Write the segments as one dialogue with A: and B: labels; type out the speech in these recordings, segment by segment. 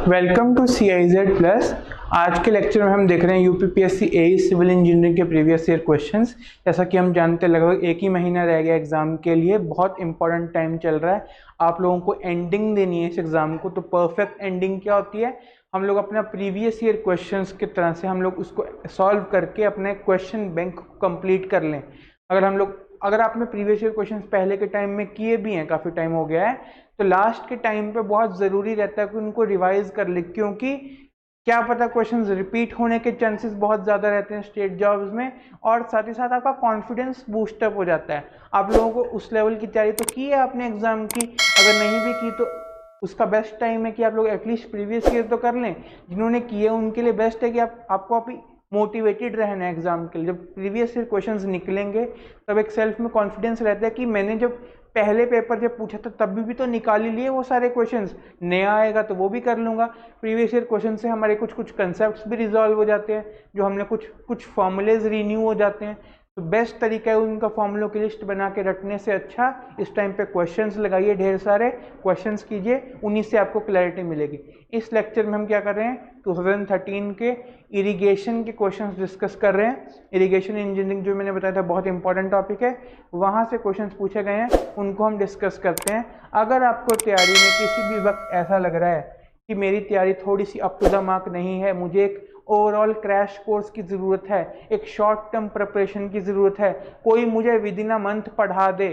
A: Welcome to CIZ plus. आज के lecture में हम देख रहे हैं यूपीपीएससी एई सिविल इंजीनियरिंग के प्रीवियस ईयर क्वेश्चंस। जैसा कि हम जानते हैं लगभग एक ही महीना रह गया एग्जाम के लिए, बहुत इंपॉर्टेंट टाइम चल रहा है। आप लोगों को एंडिंग देनी है इस एग्जाम को। तो परफेक्ट एंडिंग क्या होती है? हम लोग अपना प्रीवियस ईयर क्वेश्चंस की तरह से हम लोग उसको सॉल्व करके अपने क्वेश्चन बैंक को कंप्लीट कर लें। अगर आपने प्रीवियस ईयर क्वेश्चंस पहले के टाइम में किए भी हैं, काफ़ी टाइम हो गया है, तो लास्ट के टाइम पे बहुत ज़रूरी रहता है कि उनको रिवाइज कर ले, क्योंकि क्या पता क्वेश्चंस रिपीट होने के चांसेस बहुत ज़्यादा रहते हैं स्टेट जॉब्स में। और साथ ही साथ आपका कॉन्फिडेंस बूस्टअप हो जाता है। आप लोगों को उस लेवल की तैयारी तो की है आपने एग्जाम की, अगर नहीं भी की तो उसका बेस्ट टाइम है कि आप लोग एटलीस्ट प्रीवियस ईयर तो कर लें। जिन्होंने किए उनके लिए बेस्ट है कि आपको अभी मोटिवेटेड रहना है एग्जाम के लिए। जब प्रीवियस ईयर क्वेश्चंस निकलेंगे तब एक सेल्फ में कॉन्फिडेंस रहता है कि मैंने जब पहले पेपर जब पूछा था तब भी तो निकाल ही लिए वो सारे क्वेश्चंस, नया आएगा तो वो भी कर लूँगा। प्रीवियस ईयर क्वेश्चन से हमारे कुछ कंसेप्ट्स भी रिजॉल्व हो जाते हैं, जो हमने कुछ फॉर्मूलेज रीन्यू हो जाते हैं। तो बेस्ट तरीका है उनका फॉर्मूलों की लिस्ट बना के रखने से अच्छा इस टाइम पे क्वेश्चंस लगाइए, ढेर सारे क्वेश्चंस कीजिए, उन्हीं से आपको क्लैरिटी मिलेगी। इस लेक्चर में हम क्या कर रहे हैं, 2013 के इरिगेशन के क्वेश्चंस डिस्कस कर रहे हैं। इरिगेशन इंजीनियरिंग जो मैंने बताया था बहुत इंपॉर्टेंट टॉपिक है, वहाँ से क्वेश्चंस पूछे गए हैं, उनको हम डिस्कस करते हैं। अगर आपको तैयारी में किसी भी वक्त ऐसा लग रहा है कि मेरी तैयारी थोड़ी सी अप टू द मार्क नहीं है, मुझे एक ओवरऑल क्रैश कोर्स की ज़रूरत है, एक शॉर्ट टर्म प्रिपरेशन की ज़रूरत है, कोई मुझे विद इन अ मंथ पढ़ा दे,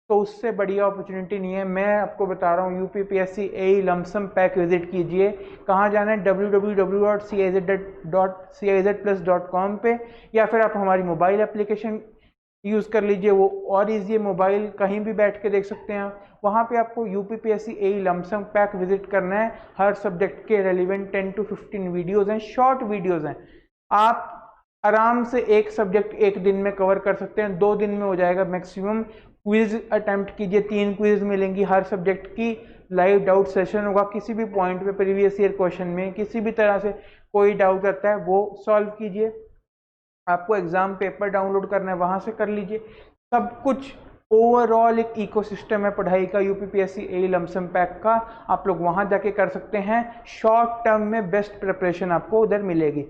A: तो उससे बढ़िया अपॉर्चुनिटी नहीं है। मैं आपको बता रहा हूँ यूपीपीएससी एई लमसम पैक विजिट कीजिए। कहाँ जाना है? www.cizplus.com पे, या फिर आप हमारी मोबाइल एप्लीकेशन यूज़ कर लीजिए, वो और ईजी है। मोबाइल कहीं भी बैठ के देख सकते हैं। वहाँ पे आपको यूपीपीएससी एई लमसम पैक विजिट करना है। हर सब्जेक्ट के रेलिवेंट 10 to 15 वीडियोज़ हैं, शॉर्ट वीडियोज़ हैं। आप आराम से एक सब्जेक्ट एक दिन में कवर कर सकते हैं, 2 दिन में हो जाएगा मैक्सिमम। क्विज अटेम्प्ट कीजिए, 3 क्विज मिलेंगी हर सब्जेक्ट की। लाइव डाउट सेशन होगा, किसी भी पॉइंट पे प्रीवियस ईयर क्वेश्चन में किसी भी तरह से कोई डाउट आता है वो सॉल्व कीजिए। आपको एग्जाम पेपर डाउनलोड करना है, वहां से कर लीजिए। सब कुछ ओवरऑल एक इकोसिस्टम है पढ़ाई का यूपीपीएससी एई लमसम पैक का, आप लोग वहां जाके कर सकते हैं। शॉर्ट टर्म में बेस्ट प्रिपरेशन आपको उधर मिलेगी।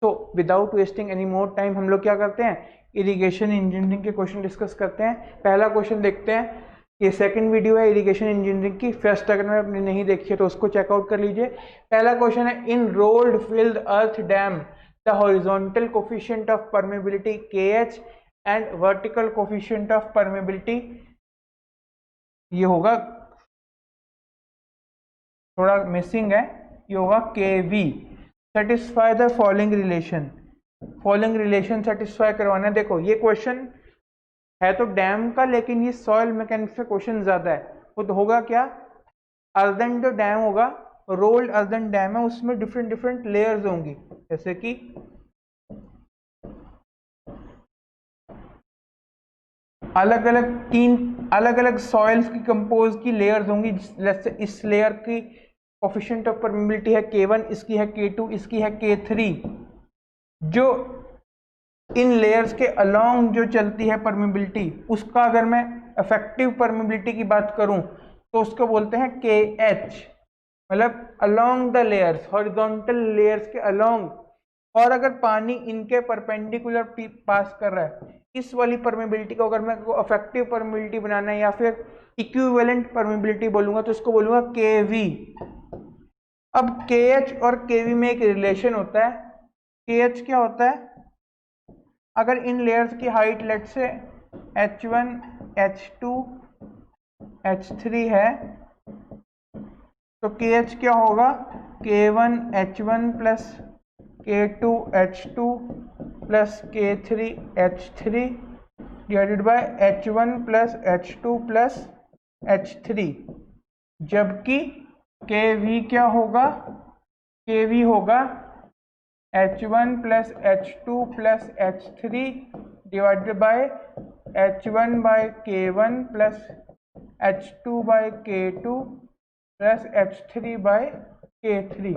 A: तो without wasting any more time हम लोग क्या करते हैं, इरिगेशन इंजीनियरिंग के क्वेश्चन डिस्कस करते हैं। पहला क्वेश्चन देखते हैं। ये सेकंड वीडियो है इरिगेशन इंजीनियरिंग की, फर्स्ट अगर मैं अपनी नहीं देखी है तो उसको चेकआउट कर लीजिए। पहला क्वेश्चन है, in rolled filled earth dam the horizontal coefficient of permeability KH and vertical coefficient of permeability, ये होगा थोड़ा मिसिंग है, ये होगा KV। Satisfy the following relation, following relation satisfy करवाना है। देखो ये क्वेश्चन है तो डैम का, लेकिन ये सॉइल मैकेनिक्स का क्वेश्चन ज्यादा है। वो तो होगा क्या, अर्दन जो डैम होगा, रोल्ड अर्दन डैम है, उसमें डिफरेंट डिफरेंट लेयर्स होंगी, जैसे कि अलग अलग सॉइल्स की कंपोज की लेयर्स होंगी। जैसे इस लेयर की कोफिशिएंट ऑफ परमेबिलिटी है K1, इसकी है K2, इसकी है K3। जो इन लेयर्स के अलोंग जो चलती है परमेबिलिटी, उसका अगर मैं इफेक्टिव परमेबिलिटी की बात करूं तो उसको बोलते हैं KH, मतलब along the layers, horizontal layers के अलोंग। और अगर पानी इनके परपेंडिकुलर पास कर रहा है, इस वाली परमेबिलिटी को अगर मैं इफेक्टिव परमेबिलिटी बनाना है या फिर इक्विवेलेंट परमेबिलिटी बोलूंगा तो इसको बोलूंगा KV। अब KH और KV में एक रिलेशन होता है। KH क्या होता है, अगर इन लेयर्स की हाइट लेट से H1 H2 H3 है तो KH क्या होगा, K1 H1 plus K2 H2 plus K3 H3 divided by H1 plus H2 plus H3। जबकि KV क्या होगा, KV होगा H1 plus H2 plus H3 divided by H1 by K1 plus H2 by K2 plus H3 by K3।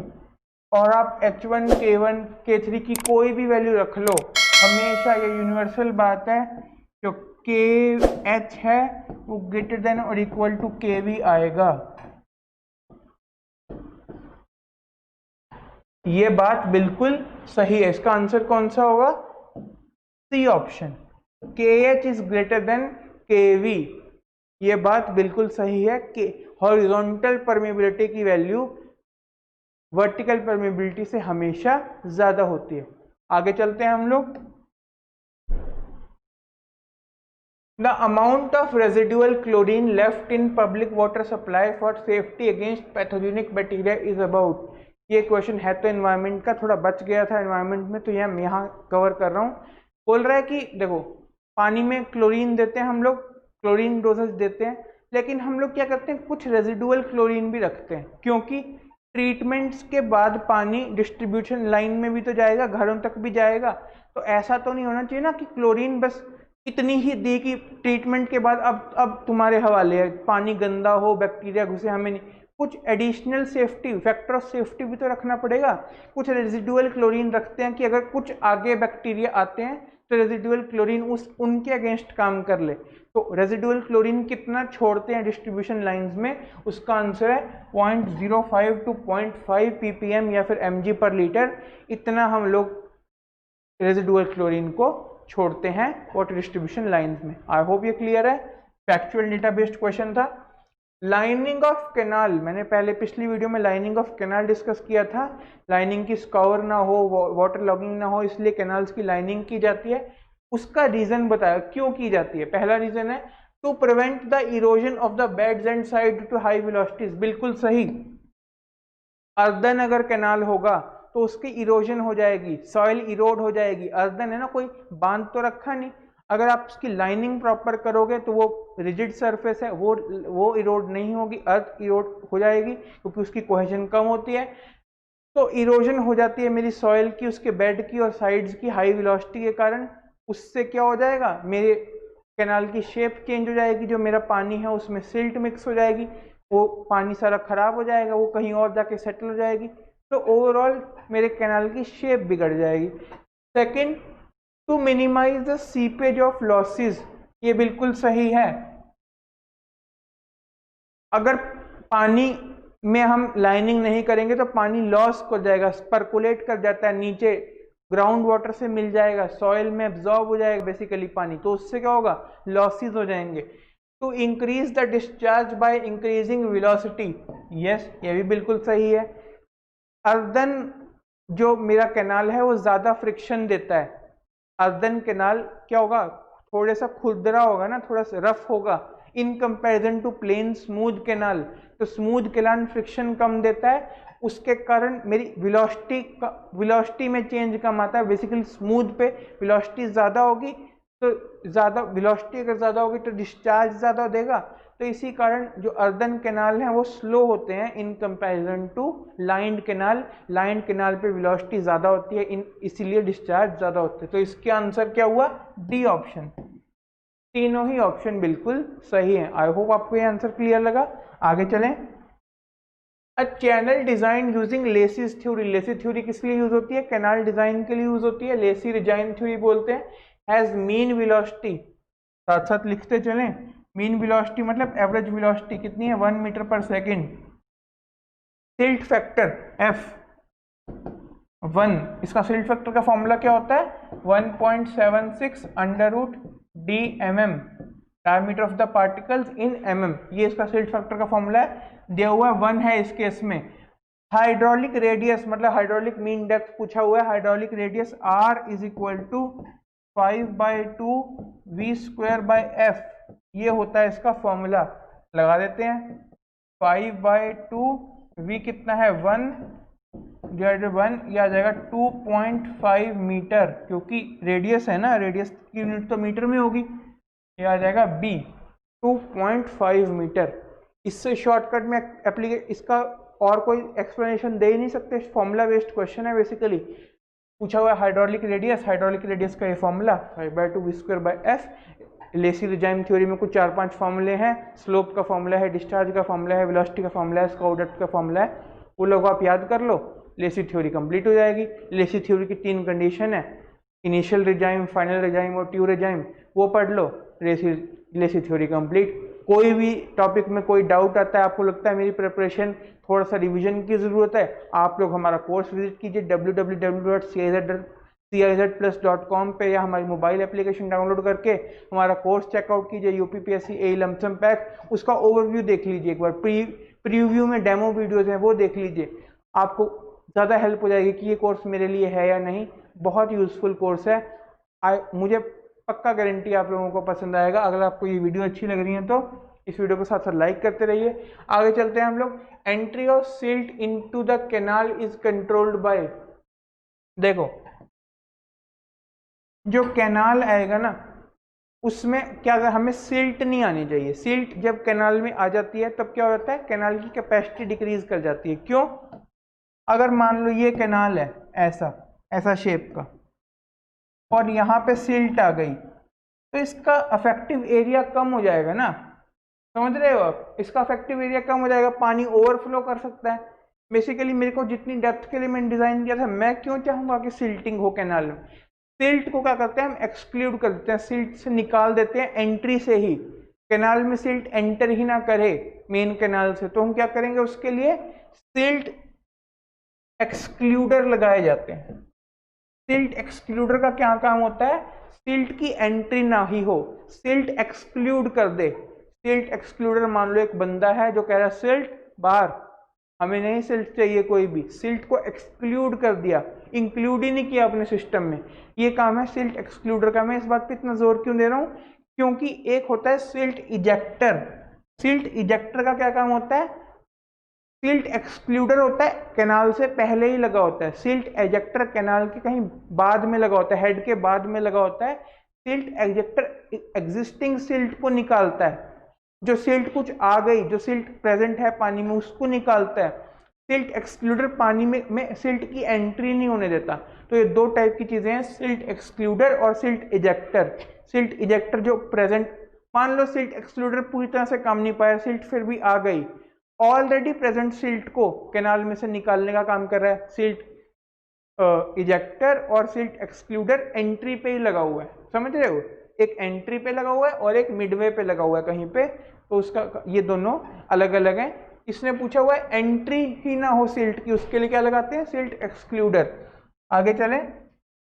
A: और आप H1 K1 K3 की कोई भी value रख लो, हमेशा ये यूनिवर्सल बात है, जो KH है वो ग्रेटर देन और इक्वल टू KV आएगा। ये बात बिल्कुल सही है। इसका आंसर कौन सा होगा? C option, KH is greater than KV। ये बात बिल्कुल सही है कि हॉरिजॉन्टल परमेबिलिटी की वैल्यू वर्टिकल परमेबिलिटी से हमेशा ज्यादा होती है। आगे चलते हैं हम लोग। The amount of residual chlorine left in public water supply for safety against pathogenic bacteria is about। ये क्वेश्चन है तो एनवायरनमेंट का, थोड़ा बच गया था एनवायरनमेंट में, तो यह यहाँ कवर कर रहा हूँ। बोल रहा है कि देखो, पानी में क्लोरीन देते हैं हम लोग, क्लोरीन डोजेज देते हैं, लेकिन हम लोग क्या करते हैं, कुछ रेजिडुअल क्लोरीन भी रखते हैं, क्योंकि ट्रीटमेंट्स के बाद पानी डिस्ट्रीब्यूशन लाइन में भी तो जाएगा, घरों तक भी जाएगा। तो ऐसा तो नहीं होना चाहिए ना कि क्लोरीन बस इतनी ही दी कि ट्रीटमेंट के बाद अब तुम्हारे हवाले है, पानी गंदा हो, बैक्टीरिया घुसे, हमें नहीं। कुछ additional safety, factor of safety भी तो रखना पड़ेगा। कुछ रेजिडुअल क्लोरीन रखते हैं कि अगर कुछ आगे बैक्टीरिया आते हैं तो रेजिडुअल क्लोरीन उनके अगेंस्ट काम कर ले। तो रेजिडुअल क्लोरीन कितना छोड़ते हैं डिस्ट्रीब्यूशन लाइंस में? उसका आंसर है 0.05 to 0.5 ppm या फिर mg पर लीटर। इतना हम लोग रेजिडुअल क्लोरीन को छोड़ते हैं वाटर डिस्ट्रीब्यूशन लाइंस में। आई होप ये क्लियर है। फैक्चुअल डेटा बेस्ड क्वेश्चन था। लाइनिंग ऑफ कैनाल, मैंने पहले पिछली वीडियो में लाइनिंग ऑफ कैनाल डिस्कस किया था। लाइनिंग की स्कावर ना हो, वाटर लॉगिंग ना हो, इसलिए कैनाल्स की लाइनिंग की जाती है। उसका रीजन बताया क्यों की जाती है। पहला रीजन है to prevent the erosion of the beds and side to high velocities. बिल्कुल सही। अर्दन अगर कैनाल होगा तो उसकी इरोजन हो जाएगी, सॉइल इरोड हो जाएगी। अर्दन है ना, कोई बांध तो रखा नहीं। अगर आप उसकी लाइनिंग प्रॉपर करोगे तो वो रिजिड सरफेस है, वो इरोड नहीं होगी, अर्थ इरोड हो जाएगी क्योंकि उसकी कोहेजन कम होती है। तो इरोजन हो जाती है मेरी सॉइल की, उसके बेड की और साइड्स की हाई वेलोसिटी के कारण। उससे क्या हो जाएगा, मेरे कैनाल की शेप चेंज हो जाएगी, जो मेरा पानी है उसमें सिल्ट मिक्स हो जाएगी, वो पानी सारा खराब हो जाएगा, वो कहीं और जाके सेटल हो जाएगी। तो ओवरऑल मेरे कैनाल की शेप बिगड़ जाएगी। Second, to minimize the seepage of losses. ये बिल्कुल सही है। अगर पानी में हम लाइनिंग नहीं करेंगे तो पानी लॉस हो जाएगा, पर्कुलेट कर जाता है नीचे, ग्राउंड वाटर से मिल जाएगा, सॉइल में एब्जॉर्ब हो जाएगा बेसिकली पानी। तो उससे क्या होगा, लॉसेस हो जाएंगे। To increase the discharge by increasing velocity. Yes, ये भी बिल्कुल सही है। अर्दन जो मेरा कैनाल है वो ज्यादा फ्रिक्शन देता है। अर्दन कैनाल क्या होगा, थोड़ा सा खुरदरा होगा ना, थोड़ा सा रफ होगा in comparison to plain smooth canal. तो स्मूथ कैनाल फ्रिक्शन कम देता है, उसके कारण मेरी वेलोसिटी में चेंज कम आता है। बेसिकली स्मूथ पे वेलोसिटी ज्यादा होगी, तो ज्यादा वेलोसिटी अगर ज्यादा होगी तो डिस्चार्ज ज्यादा देगा। तो इसी कारण जो अर्दन कैनाल हैं वो स्लो होते हैं in comparison to lined canal. Lined canal पे वेलोसिटी ज्यादा होती है, इसीलिए डिस्चार्ज ज्यादा होते हैं। तो इसके आंसर क्या हुआ, डी ऑप्शन। तीनों ही ऑप्शन बिल्कुल सही है। आई होप आपको ये आंसर क्लियर लगा। आगे चलें। A channel design using Lacey's theory. Lacey theory किस लिए यूज होती है, कैनाल डिजाइन के लिए यूज होती है। लेसी डिजाइन थ्योरी बोलते हैं। हैज मीन वेलोसिटी, साथ साथ लिखते चलें। मीन वेलोसिटी मतलब एवरेज वेलोसिटी कितनी है, 1 मीटर पर सेकेंड। सिल्ट फैक्टर F1, इसका सिल्ट फैक्टर का फॉर्मूला क्या होता है, 1.76 √d/mm, diameter of the particles in mm। ये इसका सिल्ट फैक्टर का फॉर्मूला है। दिया हुआ 1 है इस केस में। हाइड्रोलिक रेडियस मतलब हाइड्रोलिक मीन डेप्थ पूछा हुआ है। Hydraulic radius R = 5/2 v²/f। ये होता है इसका फॉर्मूला, लगा देते हैं। 5/2 v कितना है, 1/1, यह आ जाएगा 2.5 मीटर, क्योंकि रेडियस है ना, रेडियस की यूनिट तो मीटर में होगी। यह आ जाएगा b, 2.5 मीटर। इससे शॉर्टकट में इसका और कोई एक्सप्लेनेशन दे ही नहीं सकते, फॉर्मूला बेस्ड क्वेश्चन है बेसिकली। पूछा हुआ है हाइड्रोलिक रेडियस का ये formula 5/2 v²/f। Lesi regime theory में कुछ 4-5 फॉर्मूले हैं। स्लोप का फॉर्मूला है, डिस्चार्ज का फॉर्मूला है, वेलोसिटी का फॉर्मूला है, स्काउ डेप्थ का फॉर्मूला है। वो लोग आप याद कर लो, लेसी थ्योरी कंप्लीट हो जाएगी। लेसी थ्योरी की 3 कंडीशन है, इनिशियल रिजाइम, फाइनल रिजाइम और ट्यू रिजाइम। वो पढ़ लो, लेसी थ्योरी कंप्लीट। कोई भी टॉपिक में कोई डाउट आता है, आपको लगता है मेरी प्रिपरेशन थोड़ा सा रिवीजन की ज़रूरत है, आप लोग हमारा कोर्स विजिट कीजिए www.cizplus.com पे, या हमारी मोबाइल एप्लीकेशन डाउनलोड करके हमारा कोर्स चेकआउट कीजिए यूपीपीएससी ए लमसम पैक, उसका ओवरव्यू देख लीजिए एक बार, प्रीव्यू में डेमो वीडियोज़ हैं वो देख लीजिए, आपको ज़्यादा हेल्प हो जाएगी कि ये कोर्स मेरे लिए है या नहीं। बहुत यूज़फुल कोर्स है, मुझे पक्का गारंटी आप लोगों को पसंद आएगा। अगर आपको ये वीडियो अच्छी लग रही है तो इस वीडियो को साथ साथ लाइक करते रहिए। आगे चलते हैं हम लोग। Entry of silt into the canal is controlled by, देखो जो कैनाल आएगा ना उसमें क्या, अगर हमें सिल्ट नहीं आनी चाहिए, सिल्ट जब कैनाल में आ जाती है तब क्या होता है, कैनाल की कैपेसिटी डिक्रीज कर जाती है। क्यों? अगर मान लो ये कैनाल है ऐसा शेप का और यहाँ पे सिल्ट आ गई तो इसका अफेक्टिव एरिया कम हो जाएगा ना, समझ रहे हो आप, इसका अफेक्टिव एरिया कम हो जाएगा, पानी ओवरफ्लो कर सकता है। बेसिकली मेरे को जितनी डेप्थ के लिए मैंने डिजाइन किया था, मैं क्यों चाहूंगा कि सिल्टिंग हो कैनाल में, सिल्ट को क्या करते हैं हम एक्सक्लूड कर देते हैं, सिल्ट से निकाल देते हैं एंट्री से ही, कैनाल में सिल्ट एंटर ही ना करे मेन कैनाल से, तो हम क्या करेंगे उसके लिए सिल्ट एक्सक्लूडर लगाए जाते हैं। सिल्ट एक्सक्लूडर का क्या काम होता है, सिल्ट की एंट्री ना ही हो, सिल्ट एक्सक्लूड कर दे। सिल्ट एक्सक्लूडर, मान लो एक बंदा है जो कह रहा है सिल्ट बाहर, हमें नहीं सिल्ट चाहिए कोई भी, सिल्ट को एक्सक्लूड कर दिया, इंक्लूड ही नहीं किया अपने सिस्टम में, ये काम है सिल्ट एक्सक्लूडर का। मैं इस बात पे इतना जोर क्यों दे रहा हूँ, क्योंकि एक होता है सिल्ट इजेक्टर, सिल्ट इजेक्टर का क्या काम होता है, सिल्ट एक्सक्लूडर होता है कैनाल से पहले ही लगा होता है, सिल्ट एजेक्टर कैनाल के कहीं बाद में लगा होता है, हेड के बाद में लगा होता है। सिल्ट एजेक्टर एग्जिस्टिंग सिल्ट को निकालता है, जो सिल्ट कुछ आ गई, जो सिल्ट प्रेजेंट है पानी में उसको निकालता है। सिल्ट एक्सक्लूडर पानी में सिल्ट की एंट्री नहीं होने देता। तो ये दो टाइप की चीजें हैं, सिल्ट एक्सक्लूडर और सिल्ट इजेक्टर। सिल्ट इजेक्टर जो प्रेजेंट, मान लो सिल्ट एक्सक्लूडर पूरी तरह से काम नहीं पाया, सिल्ट फिर भी आ गई, ऑलरेडी प्रेजेंट सिल्ट को कैनाल में से निकालने का काम कर रहा है सिल्ट इजेक्टर, और सिल्ट एक्सक्लूडर एंट्री पे ही लगा हुआ है, समझ रहे हो, एक एंट्री पे लगा हुआ है और एक मिडवे पे लगा हुआ है कहीं पे, तो उसका ये दोनों अलग अलग हैं। इसने पूछा हुआ है एंट्री ही ना हो सिल्ट की, उसके लिए क्या लगाते हैं, सिल्ट एक्सक्लूडर। आगे चलें।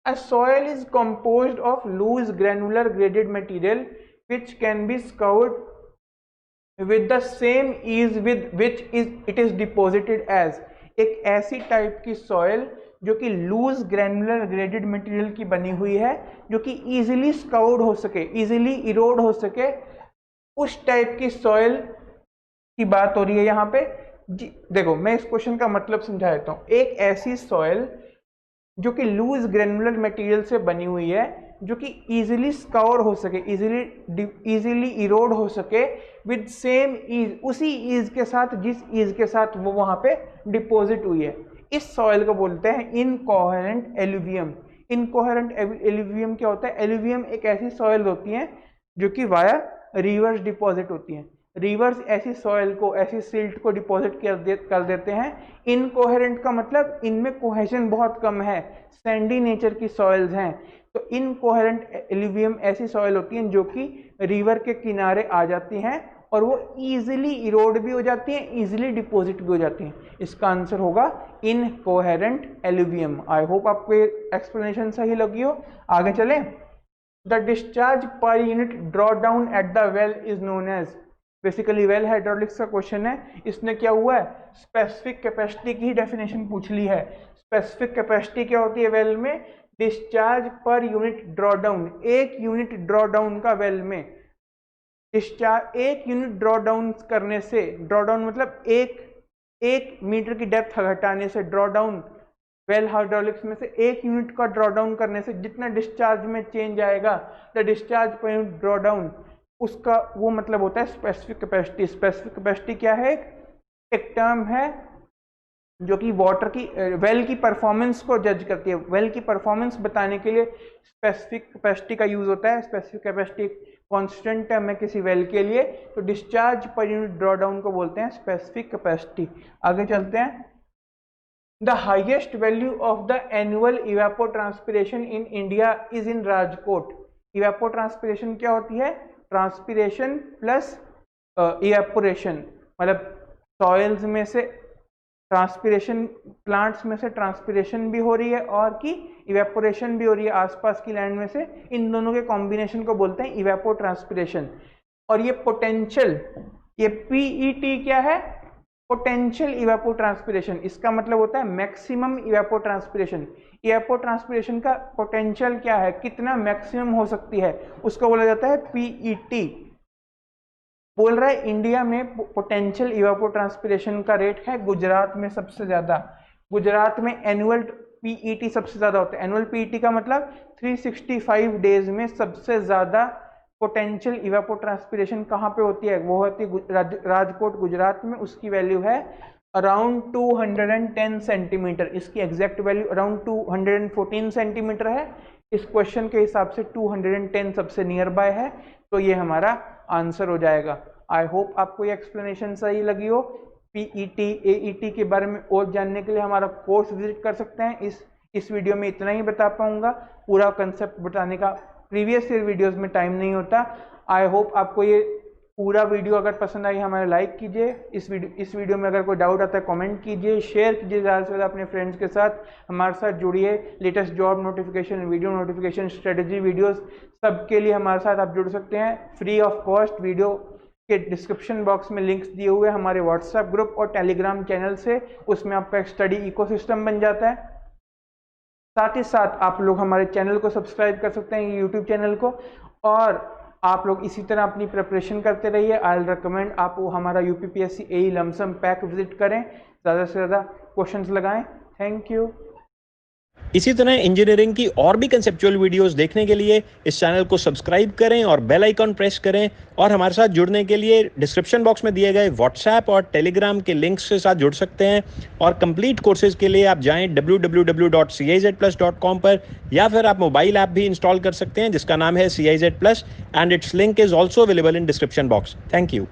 A: A soil is composed of loose granular graded material which can be scoured with the same ease with which it is deposited as, एक ऐसी टाइप की सॉइल जो कि लूज ग्रेनुलर ग्रेडेड मटेरियल की बनी हुई है, जो कि इजीली स्काउड हो सके, इजीली इरोड हो सके, उस टाइप की सॉइल की बात हो रही है यहाँ पे। देखो मैं इस क्वेश्चन का मतलब समझा देता हूँ। एक ऐसी सॉइल जो कि लूज ग्रेनुलर मटेरियल से बनी हुई है, जो कि इजीली स्काउर हो सके, इजीली इरोड हो सके विद सेम ईज, उसी ईज के साथ जिस ईज के साथ वो वहां पे डिपॉजिट हुई है, इस सॉइल को बोलते हैं इनकोहेरेंट एलुवियम। इनकोहेरेंट एलुवियम क्या होता है, एलुवियम एक ऐसी सॉइल होती है जो कि वाया रिवर्स डिपॉजिट होती है, रिवर्स ऐसी सॉइल को, ऐसी सिल्ट को डिपॉजिट कर देते हैं। इनकोहेरेंट का मतलब इनमें कोहेजन बहुत कम है, सैंडी नेचर की सॉइल्स हैं। तो इनकोहेरेंट एलुवियम ऐसी सॉइल होती हैं जो कि रिवर के किनारे आ जाती हैं और वो इजीली इरोड भी हो जाती हैं, इजीली डिपॉजिट भी हो जाती हैं। इसका आंसर होगा इनकोहेरेंट एलुवियम। आई होप आपको एक्सप्लेनेशन सही लगी हो। आगे चलें। The discharge per unit draw down at the well is known as, basically well hydraulics का क्वेश्चन है। इसने क्या हुआ है, स्पेसिफिक कैपेसिटी की ही डेफिनेशन पूछ ली है। स्पेसिफिक कैपेसिटी क्या होती है वेल में, discharge per unit draw down, एक यूनिट ड्रॉ डाउन का वेल में डिस्चार्ज, एक यूनिट ड्रॉ डाउन करने से, ड्रॉ डाउन मतलब एक मीटर की डेप्थ घटाने से, ड्रॉ डाउन वेल हाइड्रोलिक्स में से एक यूनिट का ड्रॉ डाउन करने से जितना डिस्चार्ज में चेंज आएगा, the discharge per unit draw down, उसका वो मतलब होता है स्पेसिफिक कैपेसिटी। स्पेसिफिक कैपेसिटी क्या है, एक टर्म है जो कि वाटर की, वेल की परफॉर्मेंस को जज करती है। वेल की परफॉर्मेंस बताने के लिए स्पेसिफिक कैपेसिटी का यूज होता है। स्पेसिफिक कैपेसिटी कांस्टेंट टर्म है किसी वेल के लिए, तो discharge per unit draw down को बोलते हैं स्पेसिफिक कैपेसिटी। आगे चलते हैं। The highest value of the annual evapotranspiration in India is in Rajkot. Evapotranspiration क्या होती है, ट्रांसपिरेशन प्लस इवेपोरेशन मतलब सॉइल्स में से ट्रांसपिरेशन, प्लांट्स में से ट्रांसपिरेशन भी हो रही है और की इवेपोरेशन भी हो रही है आसपास की लैंड में से, इन दोनों के कॉम्बिनेशन को बोलते हैं इवेपो ट्रांसपिरेशन। और ये पोटेंशियल, ये पीईटी क्या है, पोटेंशियल इवेपो ट्रांसपिरेशन, इसका मतलब होता है मैक्सिमम इवेपो ट्रांसपिरेशन। इवेपो ट्रांसपिरेशन का पोटेंशियल क्या है, कितना मैक्सिमम हो सकती है, उसको बोला जाता है पीईटी। बोल रहा है इंडिया में पोटेंशियल इवेपो ट्रांसपिरेशन का रेट है गुजरात में सबसे ज्यादा। गुजरात में एनुअल पीईटी सबसे ज्यादा होता है। एनुअल पीईटी का मतलब 365 डेज में सबसे ज्यादा पोटेंशियल इवेपो ट्रांसपिरेशन कहाँ पे होती है, वो होती है राजकोट गुजरात में। उसकी वैल्यू है अराउंड 210 सेंटीमीटर। इसकी एग्जैक्ट वैल्यू अराउंड 214 सेंटीमीटर है। इस क्वेश्चन के हिसाब से 210 सबसे नियर बाय है, तो ये हमारा आंसर हो जाएगा। आई होप आपको ये एक्सप्लेनेशन सही लगी हो। पीईटी एईटी के बारे में और जानने के लिए हमारा कोर्स विजिट कर सकते हैं। इस वीडियो में इतना ही बता पाऊंगा, पूरा कंसेप्ट बताने का प्रीवियस ईयर वीडियोस में टाइम नहीं होता। आई होप आपको ये पूरा वीडियो अगर पसंद आई हमारे लाइक कीजिए। इस वीडियो में अगर कोई डाउट आता है कमेंट कीजिए, शेयर कीजिए ज़्यादा से ज़्यादा अपने फ्रेंड्स के साथ। हमारे साथ जुड़िए, latest job notification, video notification, strategy videos सबके लिए हमारे साथ आप जुड़ सकते हैं फ्री ऑफ कॉस्ट। वीडियो के डिस्क्रिप्शन बॉक्स में लिंक्स दिए हुए हैं हमारे व्हाट्सएप ग्रुप और टेलीग्राम चैनल से, उसमें आपका एक स्टडी इकोसिस्टम बन जाता है। साथ ही साथ आप लोग हमारे चैनल को सब्सक्राइब कर सकते हैं, यूट्यूब चैनल को, और आप लोग इसी तरह अपनी प्रिपरेशन करते रहिए। आई विल रिकमेंड आप हमारा यूपीपीएससी एई लमसम पैक विजिट करें, ज़्यादा से ज़्यादा क्वेश्चंस लगाएं। Thank you.
B: इसी तरह इंजीनियरिंग की और भी कंसेप्चुअल वीडियोस देखने के लिए इस चैनल को सब्सक्राइब करें और बेल आइकॉन प्रेस करें, और हमारे साथ जुड़ने के लिए डिस्क्रिप्शन बॉक्स में दिए गए व्हाट्सएप और टेलीग्राम के लिंक्स के साथ जुड़ सकते हैं। और कंप्लीट कोर्सेज के लिए आप जाएं www.cizplus.com पर, या फिर आप मोबाइल ऐप भी इंस्टॉल कर सकते हैं जिसका नाम है CIZ Plus, and it's link is also available in description box. Thank you.